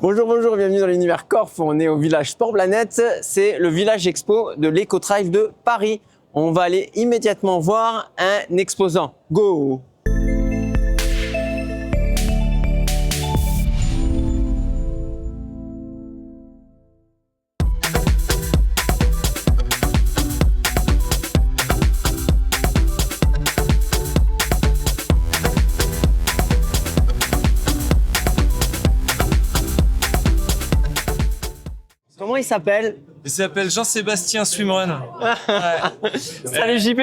Bonjour, bonjour, bienvenue dans l'univers Corf. On est au village Sport Planète. C'est le village expo de l'Eco-Drive de Paris. On va aller immédiatement voir un exposant. Go! Comment il s'appelle? Il s'appelle Jean-Sébastien Swimrun. Ouais. Salut JP!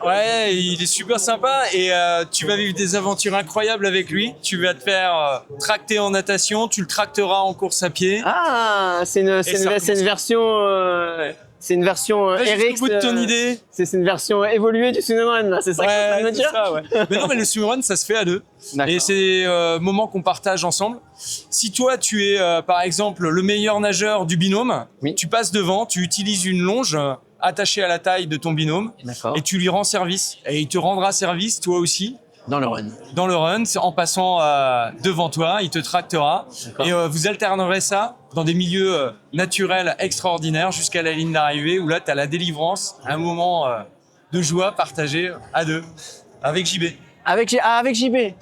Ouais, il est super sympa et tu vas vivre des aventures incroyables avec lui. Tu vas te faire tracter en natation, tu le tracteras en course à pied. Ah, c'est une version... C'est une version RX. Bout de ton idée. C'est une version évoluée du swimrun, là, c'est ça que tu es en train de me dire? Ça, ouais. Mais non, mais le swimrun, ça se fait à deux. Et c'est des moments qu'on partage ensemble. Si toi, tu es, par exemple, le meilleur nageur du binôme, oui. Tu passes devant, tu utilises une longe attachée à la taille de ton binôme et tu lui rends service. Et il te rendra service, toi aussi. Dans le run. Dans le run, en passant devant toi, il te tractera. Et vous alternerez ça dans des milieux naturels extraordinaires jusqu'à la ligne d'arrivée où là, tu as la délivrance, un moment de joie partagé à deux, avec JB. Avec JB, ouais.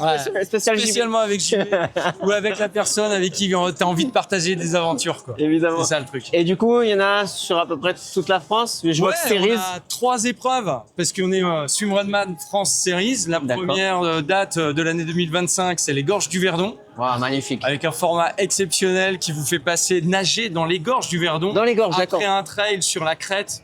Spécialement avec JB. Ou avec la personne avec qui tu as envie de partager des aventures, quoi. Évidemment. C'est ça le truc. Et du coup, il y en a sur à peu près toute la France. Je vois que Series. On a 3 épreuves parce qu'on est Swimrunman France Series. La première date de l'année 2025, c'est les gorges du Verdon. Wow, magnifique. Avec un format exceptionnel qui vous fait passer nager dans les gorges du Verdon. Dans les gorges, d'accord. Après un trail sur la crête.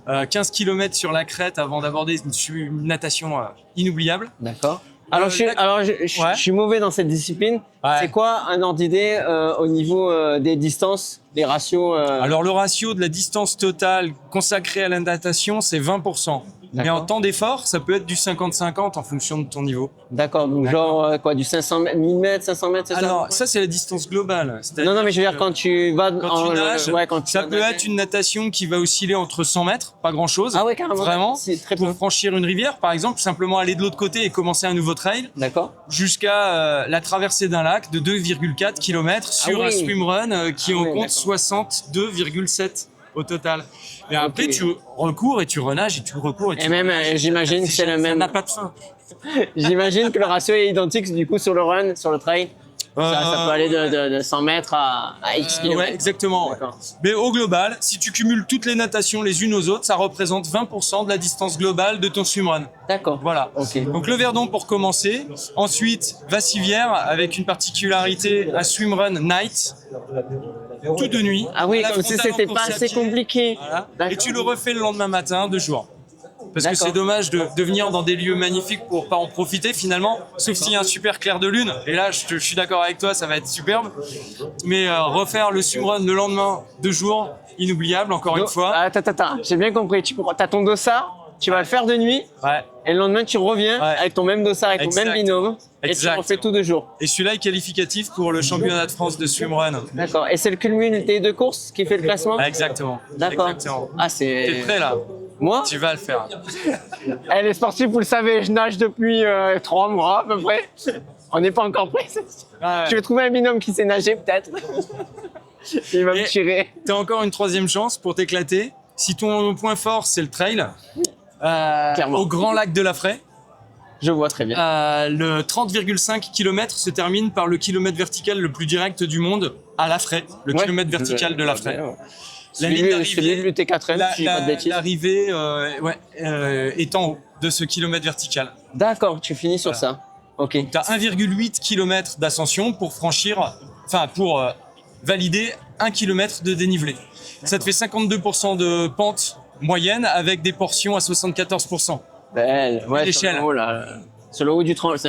15 km sur la crête avant d'aborder une natation inoubliable. D'accord. Alors, je suis mauvais dans cette discipline. Ouais. C'est quoi un ordre d'idée au niveau des distances, des ratios Alors, le ratio de la distance totale consacrée à la natation, c'est 20%. Mais en temps d'effort, ça peut être du 50-50 en fonction de ton niveau. D'accord, donc genre quoi, du 500 mètres, 1000 mètres, 500 mètres, c'est ça? Alors, ça, c'est la distance globale. Non, mais je veux dire, quand tu vas... Quand tu nages, ça peut être une natation qui va osciller entre 100 mètres, pas grand-chose. Ah ouais, carrément. Vraiment, c'est très peu. Pour franchir une rivière, par exemple, simplement aller de l'autre côté et commencer un nouveau trail. D'accord. Jusqu'à la traversée d'un lac de 2,4 km sur un swimrun qui en compte 62,7 au total. Et après, tu recours et tu renages et tu recours et tu même, j'imagine que c'est le même. Ça n'a pas de fin. J'imagine que le ratio est identique du coup sur le run, sur le trail. Ça peut aller de 100 mètres à X km. Ouais, exactement. Ouais. Mais au global, si tu cumules toutes les natations les unes aux autres, ça représente 20% de la distance globale de ton swimrun. D'accord. Voilà. Okay. Donc le Verdon pour commencer. Ensuite, Vassivière avec une particularité, un swimrun night. Tout de nuit. Ah oui, comme si c'était pas assez compliqué. Voilà. Et tu le refais le lendemain matin, 2 jours. Parce que c'est dommage de venir dans des lieux magnifiques pour pas en profiter finalement, sauf s'il y a un super clair de lune. Et là, je suis d'accord avec toi, ça va être superbe. Mais refaire le swimrun le lendemain, 2 jours, inoubliable encore une fois. Attends, j'ai bien compris. Tu as ton dossard, tu vas le faire de nuit, et le lendemain tu reviens avec ton même dossard, avec ton même binôme, et tu refais tout 2 jours. Et celui-là est qualificatif pour le championnat de France de swimrun. D'accord. Et c'est le cumul des 2 courses qui fait le classement? Exactement. D'accord. Exactement. Ah, c'est... T'es prêt là? Moi? Tu vas le faire. Les sportifs, vous le savez, je nage depuis 3 mois à peu près. On n'est pas encore prêts. Je vais trouver un binôme qui sait nager peut-être. Il va me tirer. Tu as encore une 3e chance pour t'éclater. Si ton point fort, c'est le trail, au Grand Lac de la Fraye. Je vois très bien. Le 30,5 km se termine par le kilomètre vertical le plus direct du monde à la Fraye. Le kilomètre vertical de la Fraye. La ligne d'arrivée de l'UT4M, l'arrivée est en haut de ce kilomètre vertical. D'accord, tu finis sur ça. Ok. Tu as 1,8 km d'ascension pour pour valider 1 km de dénivelé. Ça te fait 52% de pente moyenne avec des portions à 74%. Belle, l'échelle. Sur le haut du tremplin, c'est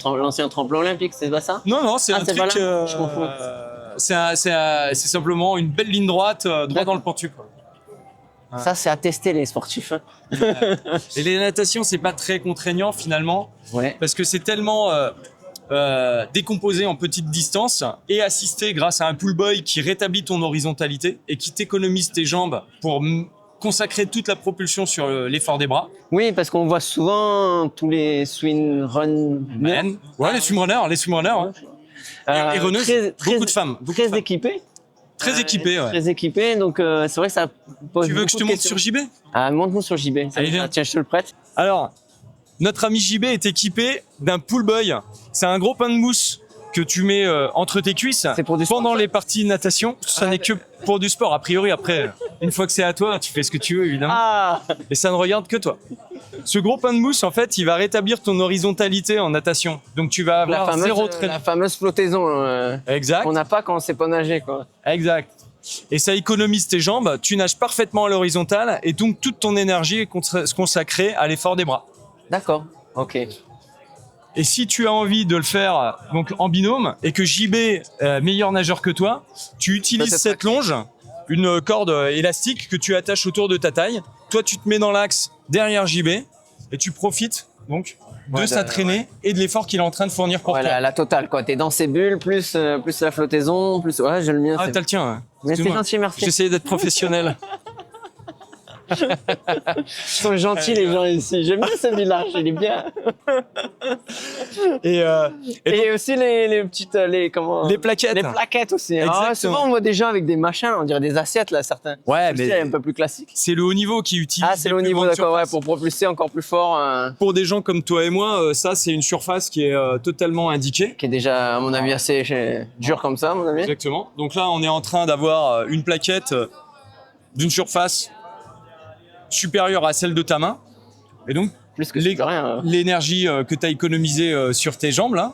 l'ancien tremplin olympique, c'est pas ça? Non, c'est un truc. Je confonds. C'est simplement une belle ligne droite, dans le pentu, quoi. Ouais. Ça, c'est à tester les sportifs. Et les natations, c'est pas très contraignant finalement, parce que c'est tellement décomposé en petites distances et assisté grâce à un pull buoy qui rétablit ton horizontalité et qui t'économise tes jambes pour consacrer toute la propulsion sur l'effort des bras. Oui, parce qu'on voit souvent tous les swimrunners. Ouais, les swimrunners. Et runneuse, beaucoup de femmes. Très équipée. Très équipée, ouais. Très équipée, donc c'est vrai que ça pose. Tu veux que je te montre sur JB? Montre-nous sur JB. Allez, viens. Tiens, je te le prête. Alors, notre ami JB est équipé d'un pool boy. C'est un gros pain de mousse que tu mets entre tes cuisses pour du pendant sport, les parties de natation. Ça n'est que pour du sport. A priori, après, une fois que c'est à toi, tu fais ce que tu veux, évidemment. Ah. Et ça ne regarde que toi. Ce gros pain de mousse, en fait, il va rétablir ton horizontalité en natation. Donc, tu vas avoir zéro traînement. La fameuse flottaison Exact. qu'on n'a pas quand on sait pas nager, quoi. Exact. Et ça économise tes jambes. Tu nages parfaitement à l'horizontale. Et donc, toute ton énergie est consacrée à l'effort des bras. D'accord. Ok. Et si tu as envie de le faire donc en binôme et que JB meilleur nageur que toi, tu utilises cette longe, une corde élastique que tu attaches autour de ta taille. Toi, tu te mets dans l'axe derrière JB et tu profites donc de sa traînée et de l'effort qu'il est en train de fournir pour toi. La totale, quoi. T'es dans ces bulles, plus la flottaison, plus. Ouais, j'ai le mien. Ah, t'as le tien. Ouais. Mais c'est gentil, merci. J'essayais d'être professionnel. Ils sont gentils les gens ici. J'aime bien ce village, il est bien. Et aussi les petites les plaquettes. Les plaquettes aussi. Alors, souvent on voit des gens avec des machins, on dirait des assiettes là certains. Ouais, mais c'est un peu plus classique. C'est le haut niveau qui utilise. Ah, c'est le haut niveau, d'accord, ouais, pour propulser encore plus fort. Pour des gens comme toi et moi, ça c'est une surface qui est totalement indiquée. Qui est déjà à mon avis assez dure comme ça, à mon avis. Exactement. Donc là, on est en train d'avoir une plaquette d'une surface supérieure à celle de ta main. Et donc, l'énergie que tu as économisée sur tes jambes, là,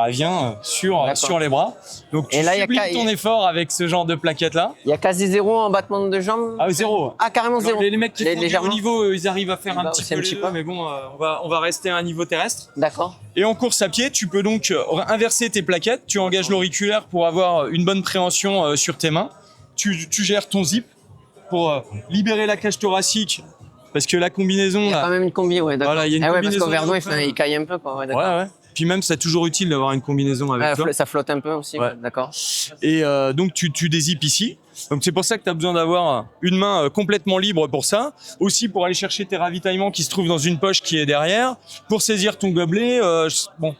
vient sur les bras. Donc, tu sublimes ton effort avec ce genre de plaquette-là. Il y a quasi zéro en battement de jambes. Ah, zéro. Ah, carrément zéro. Les mecs qui font du haut niveau, ils arrivent à faire un petit peu, mais bon, on va rester à un niveau terrestre. D'accord. Et en course à pied, tu peux donc inverser tes plaquettes. Tu engages l'auriculaire pour avoir une bonne préhension sur tes mains. Tu gères ton zip pour libérer la cage thoracique, parce que la combinaison... Il y a quand même une combi, ouais, d'accord. Voilà, il y a une combinaison. Parce qu'au verdon, il caille un peu, quoi. Ouais, d'accord. Ouais. Puis même, c'est toujours utile d'avoir une combinaison avec toi. Ça flotte un peu aussi, d'accord. Et donc, tu dézippes ici. Donc, c'est pour ça que tu as besoin d'avoir une main complètement libre pour ça. Aussi, pour aller chercher tes ravitaillements qui se trouvent dans une poche qui est derrière. Pour saisir ton gobelet. Bon.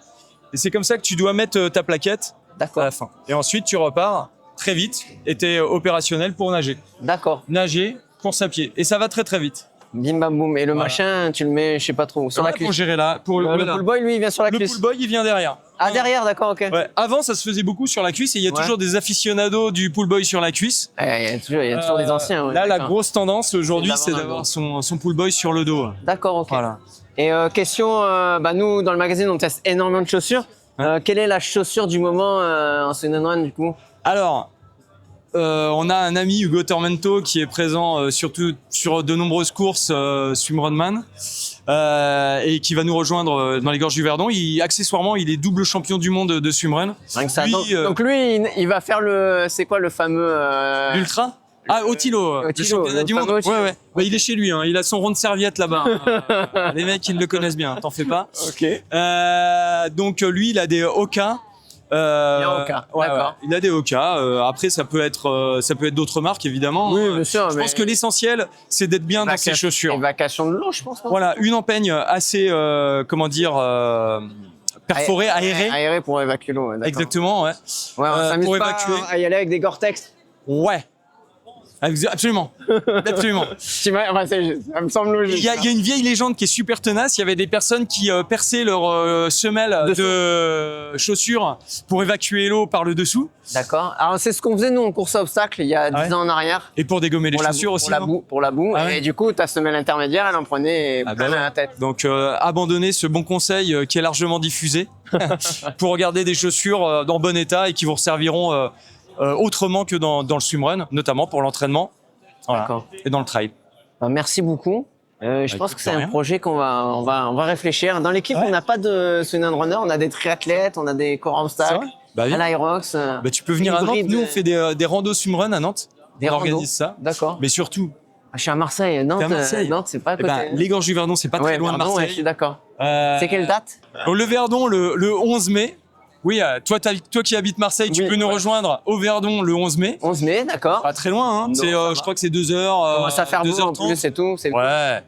Et c'est comme ça que tu dois mettre ta plaquette à la fin. Et ensuite, tu repars très vite et tu es opérationnel pour nager. D'accord. Nager, course à pied. Et ça va très très vite. Bim bam boum. Et le machin, tu le mets, je sais pas trop, sur la cuisse. Pour gérer là. Le pool boy, lui, il vient sur la cuisse. Le pool boy, il vient derrière. Ah, derrière, d'accord, ok. Ouais. Avant, ça se faisait beaucoup sur la cuisse et il y a toujours des aficionados du pool boy sur la cuisse. Il y a toujours des anciens. Là, la grosse tendance aujourd'hui, c'est d'avoir son pool boy sur le dos. D'accord, ok. Voilà. Et question, nous, dans le magazine, on teste énormément de chaussures. Quelle est la chaussure du moment en swim du coup? Alors, on a un ami, Hugo Tormento, qui est présent surtout sur de nombreuses courses swimrunman et qui va nous rejoindre dans les gorges du Verdon. Accessoirement, il est double champion du monde de swimrun. Donc lui, il va faire c'est quoi le fameux... L'ultra? Ah, Otilo, le championnat du monde. Ouais. Bah, il est chez lui, il a son rond de serviette là-bas. Les mecs, ils le connaissent bien, t'en fais pas. Ok. Donc lui, il a des Oka. Il a des Oka. Après, ça peut être d'autres marques, évidemment. Oui, bien sûr. Je pense que l'essentiel, c'est d'être bien dans ses chaussures. Évacuation de l'eau, je pense. Voilà, une empeigne assez, perforée, aérée. Aérée pour évacuer l'eau, d'accord. Exactement, ouais. Ouais, on s'amuse pour pas évacuer. à y aller avec des Gore-Tex. Ouais. Absolument. Absolument. Ça me semble logique. Il y a une vieille légende qui est super tenace. Il y avait des personnes qui perçaient leur semelle de chaussures pour évacuer l'eau par le dessous. D'accord. Alors, c'est ce qu'on faisait, nous, en course à obstacles, il y a 10 ans en arrière. Et pour dégommer les chaussures aussi. Pour la boue. Ah ouais. Et du coup, ta semelle intermédiaire, elle en prenait plein la tête. Donc, abandonner ce bon conseil qui est largement diffusé pour garder des chaussures dans bon état et qui vous serviront autrement que dans le swimrun, notamment pour l'entraînement et dans le trail. Merci beaucoup. Je pense que c'est un projet on va réfléchir. Dans l'équipe, on n'a pas de swim runner, on a des triathlètes, on a des corps obstacles, à l'Irox. Tu peux venir à Nantes. Nous, on fait des randos swimrun à Nantes. On organise ça. D'accord. Mais surtout, je suis à Marseille. Nantes, c'est pas à côté. Les gorges du Verdon, c'est pas très loin de Marseille. Je suis d'accord. C'est quelle date? Le Verdon, le 11 mai. Oui, toi qui habites Marseille, tu peux nous rejoindre au Verdon le 11 mai. 11 mai, d'accord. Pas très loin, hein. Je crois que c'est 2 heures. Ça fait 2 heures en plus, c'est tout. Ouais.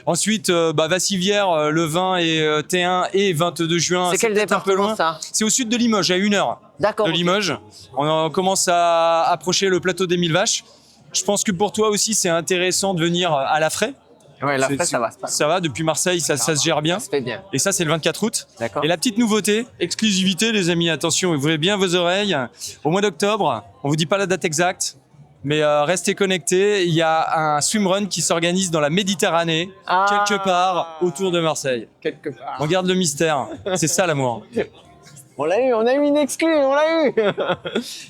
Ensuite, Vassivière le 20 et T1 et 22 juin. C'est quel département, un peu loin. ça? C'est au sud de Limoges, à 1 heure de Limoges. On commence à approcher le plateau des 1000 vaches. Je pense que pour toi aussi, c'est intéressant de venir à La Fraie. Ouais, La Fraie, ça va. Ça va, depuis Marseille, ça se gère bien. Ça se fait bien. Et ça, c'est le 24 août. D'accord. Et la petite nouveauté, exclusivité, les amis, attention, ouvrez bien vos oreilles. Au mois d'octobre, on vous dit pas la date exacte, mais restez connectés. Il y a un swimrun qui s'organise dans la Méditerranée, quelque part autour de Marseille. Quelque part. On garde le mystère. C'est ça l'amour. On l'a eu, on a eu une exclue, on l'a eu.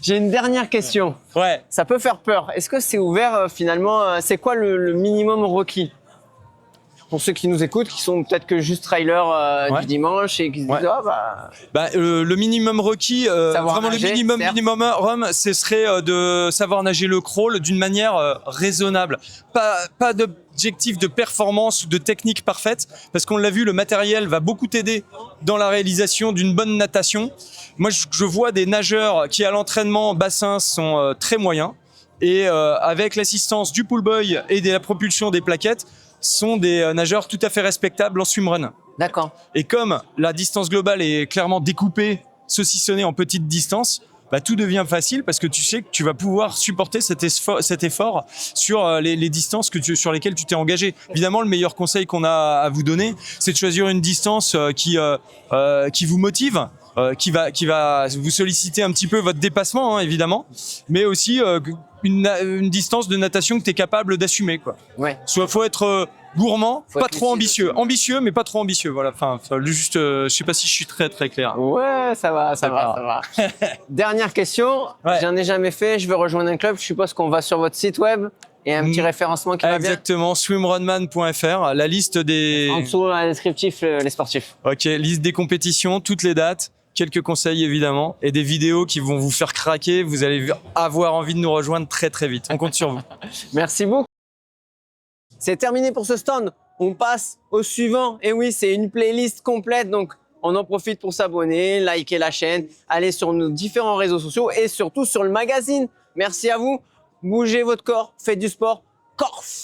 J'ai une dernière question. Ouais. Ça peut faire peur. Est-ce que c'est ouvert finalement c'est quoi le minimum requis? Pour ceux qui nous écoutent, qui sont peut-être que juste trailers du dimanche et qui se disent le minimum requis, vraiment nager, le minimum, ce serait de savoir nager le crawl d'une manière raisonnable. Pas d'objectif de performance ou de technique parfaite, parce qu'on l'a vu, le matériel va beaucoup t'aider dans la réalisation d'une bonne natation. Moi, je vois des nageurs qui à l'entraînement bassin sont très moyens et avec l'assistance du pool boy et de la propulsion des plaquettes, sont des nageurs tout à fait respectables en swimrun. D'accord. Et comme la distance globale est clairement découpée, saucissonnée en petites distances, tout devient facile parce que tu sais que tu vas pouvoir supporter cet effort sur les distances sur lesquelles tu t'es engagé. Évidemment, le meilleur conseil qu'on a à vous donner, c'est de choisir une distance qui vous motive, qui va vous solliciter un petit peu votre dépassement, hein, évidemment, mais aussi une distance de natation que tu es capable d'assumer, quoi. Ouais. Faut être gourmand, Faut pas être trop lucide. ambitieux. Ambitieux, mais pas trop ambitieux. Voilà. Enfin, juste, je sais pas si je suis très très clair. Ouais, ça va. Dernière question. Ouais. J'en ai jamais fait. Je veux rejoindre un club. Je suppose qu'on va sur votre site web et un petit référencement qui va bien. Exactement. Swimrunman.fr. La liste des. En dessous, un descriptif, les sportifs. Ok. Liste des compétitions, toutes les dates. Quelques conseils évidemment et des vidéos qui vont vous faire craquer. Vous allez avoir envie de nous rejoindre très très vite. On compte sur vous. Merci beaucoup. C'est terminé pour ce stand. On passe au suivant. Et oui, c'est une playlist complète. Donc, on en profite pour s'abonner, liker la chaîne, aller sur nos différents réseaux sociaux et surtout sur le magazine. Merci à vous. Bougez votre corps, faites du sport. Corf!